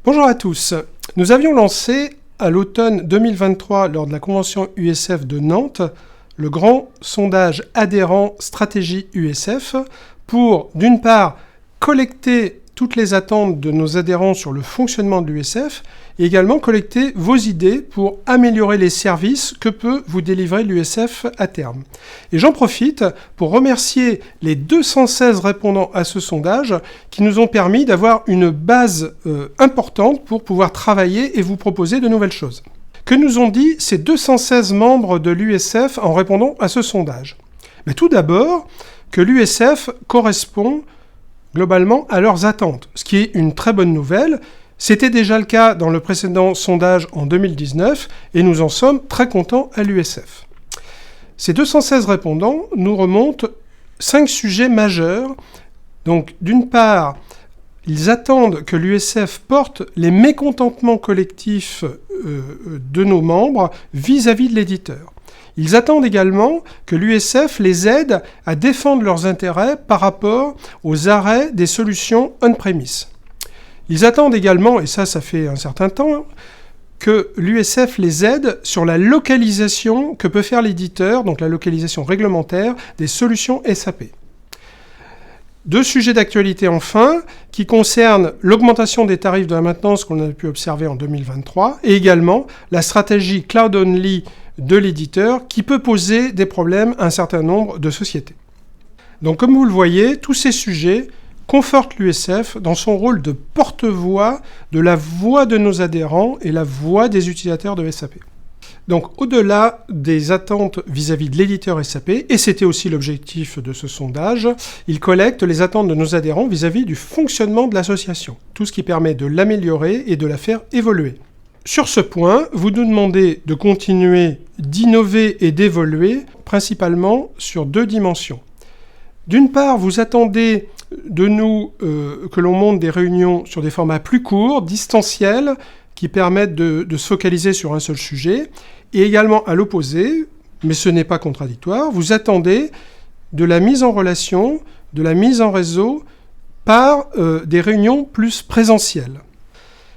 Bonjour à tous. Nous avions lancé à l'automne 2023 lors de la convention USF de Nantes le grand sondage adhérent stratégie USF pour, d'une part, collecter toutes les attentes de nos adhérents sur le fonctionnement de l'USF et également collecter vos idées pour améliorer les services que peut vous délivrer l'USF à terme. Et j'en profite pour remercier les 216 répondants à ce sondage qui nous ont permis d'avoir une base importante pour pouvoir travailler et vous proposer de nouvelles choses. Que nous ont dit ces 216 membres de l'USF en répondant à ce sondage ? Mais tout d'abord, que l'USF correspond globalement à leurs attentes, ce qui est une très bonne nouvelle. C'était déjà le cas dans le précédent sondage en 2019 et nous en sommes très contents à l'USF. Ces 216 répondants nous remontent 5 sujets majeurs. Donc, d'une part, ils attendent que l'USF porte les mécontentements collectifs de nos membres vis-à-vis de l'éditeur. Ils attendent également que l'USF les aide à défendre leurs intérêts par rapport aux arrêts des solutions on-premise. Ils attendent également, et ça fait un certain temps, que l'USF les aide sur la localisation que peut faire l'éditeur, donc la localisation réglementaire des solutions SAP. 2 sujets d'actualité enfin, qui concernent l'augmentation des tarifs de la maintenance qu'on a pu observer en 2023, et également la stratégie Cloud Only de l'éditeur qui peut poser des problèmes à un certain nombre de sociétés. Donc comme vous le voyez, tous ces sujets confortent l'USF dans son rôle de porte-voix de la voix de nos adhérents et la voix des utilisateurs de SAP. Donc au-delà des attentes vis-à-vis de l'éditeur SAP, et c'était aussi l'objectif de ce sondage, il collecte les attentes de nos adhérents vis-à-vis du fonctionnement de l'association, tout ce qui permet de l'améliorer et de la faire évoluer. Sur ce point, vous nous demandez de continuer d'innover et d'évoluer, principalement sur 2 dimensions. D'une part, vous attendez de nous que l'on monte des réunions sur des formats plus courts, distanciels, qui permettent de se focaliser sur un seul sujet, et également à l'opposé, mais ce n'est pas contradictoire, vous attendez de la mise en relation, de la mise en réseau par des réunions plus présentielles.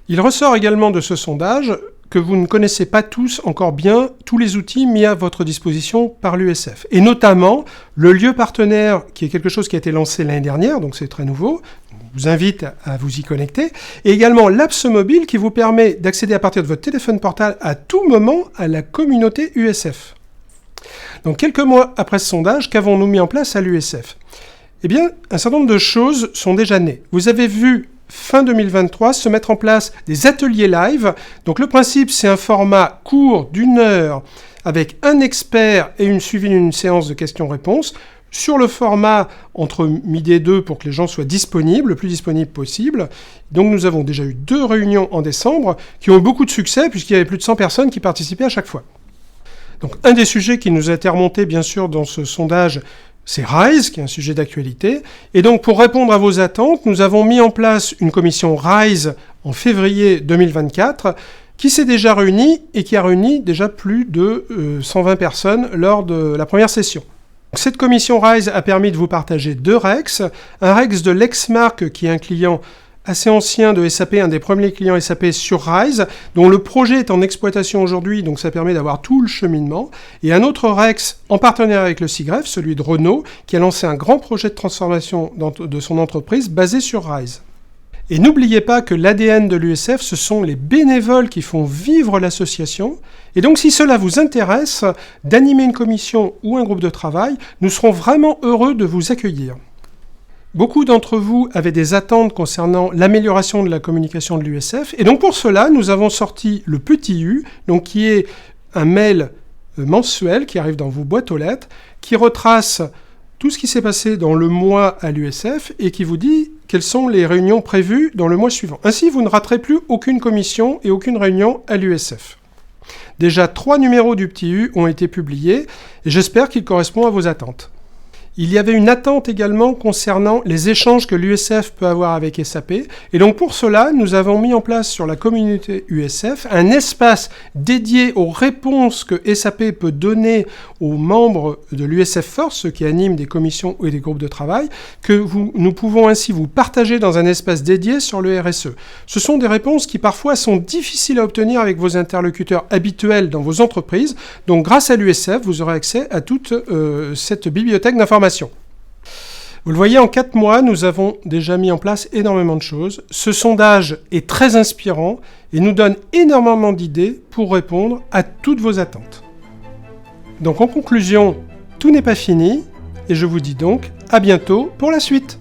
Il ressort également de ce sondage que vous ne connaissez pas tous encore bien tous les outils mis à votre disposition par l'USF. Et notamment le lieu partenaire, qui est quelque chose qui a été lancé l'année dernière, donc c'est très nouveau. Je vous invite à vous y connecter. Et également l'Apps Mobile qui vous permet d'accéder à partir de votre téléphone portable à tout moment à la communauté USF. Donc quelques mois après ce sondage, qu'avons-nous mis en place à l'USF ? Eh bien, un certain nombre de choses sont déjà nées. Vous avez vu fin 2023, se mettre en place des ateliers live. Donc le principe, c'est un format court d'1 heure avec un expert et une suivi d'une séance de questions-réponses sur le format entre midi et 2 pour que les gens soient disponibles, le plus disponible possible. Donc nous avons déjà eu 2 réunions en décembre qui ont eu beaucoup de succès puisqu'il y avait plus de 100 personnes qui participaient à chaque fois. Donc un des sujets qui nous a été remonté bien sûr dans ce sondage, c'est RISE, qui est un sujet d'actualité. Et donc, pour répondre à vos attentes, nous avons mis en place une commission RISE en février 2024, qui s'est déjà réunie et qui a réuni déjà plus de 120 personnes lors de la première session. Cette commission RISE a permis de vous partager 2 REX. Un REX de Lexmark, qui est un client assez ancien de SAP, un des premiers clients SAP sur RISE, dont le projet est en exploitation aujourd'hui, donc ça permet d'avoir tout le cheminement. Et un autre REX en partenariat avec le SIGREF, celui de Renault, qui a lancé un grand projet de transformation de son entreprise basé sur RISE. Et n'oubliez pas que l'ADN de l'USF, ce sont les bénévoles qui font vivre l'association. Et donc si cela vous intéresse d'animer une commission ou un groupe de travail, nous serons vraiment heureux de vous accueillir. Beaucoup d'entre vous avaient des attentes concernant l'amélioration de la communication de l'USF. Et donc pour cela, nous avons sorti le Petit U, donc qui est un mail mensuel qui arrive dans vos boîtes aux lettres, qui retrace tout ce qui s'est passé dans le mois à l'USF et qui vous dit quelles sont les réunions prévues dans le mois suivant. Ainsi, vous ne raterez plus aucune commission et aucune réunion à l'USF. Déjà 3 numéros du Petit U ont été publiés et j'espère qu'ils correspondent à vos attentes. Il y avait une attente également concernant les échanges que l'USF peut avoir avec SAP. Et donc pour cela, nous avons mis en place sur la communauté USF un espace dédié aux réponses que SAP peut donner aux membres de l'USF Force, ceux qui animent des commissions et des groupes de travail, que nous pouvons ainsi vous partager dans un espace dédié sur le RSE. Ce sont des réponses qui parfois sont difficiles à obtenir avec vos interlocuteurs habituels dans vos entreprises. Donc grâce à l'USF, vous aurez accès à toute cette bibliothèque d'informations. Vous le voyez, en 4 mois, nous avons déjà mis en place énormément de choses. Ce sondage est très inspirant et nous donne énormément d'idées pour répondre à toutes vos attentes. Donc en conclusion, tout n'est pas fini et je vous dis donc à bientôt pour la suite.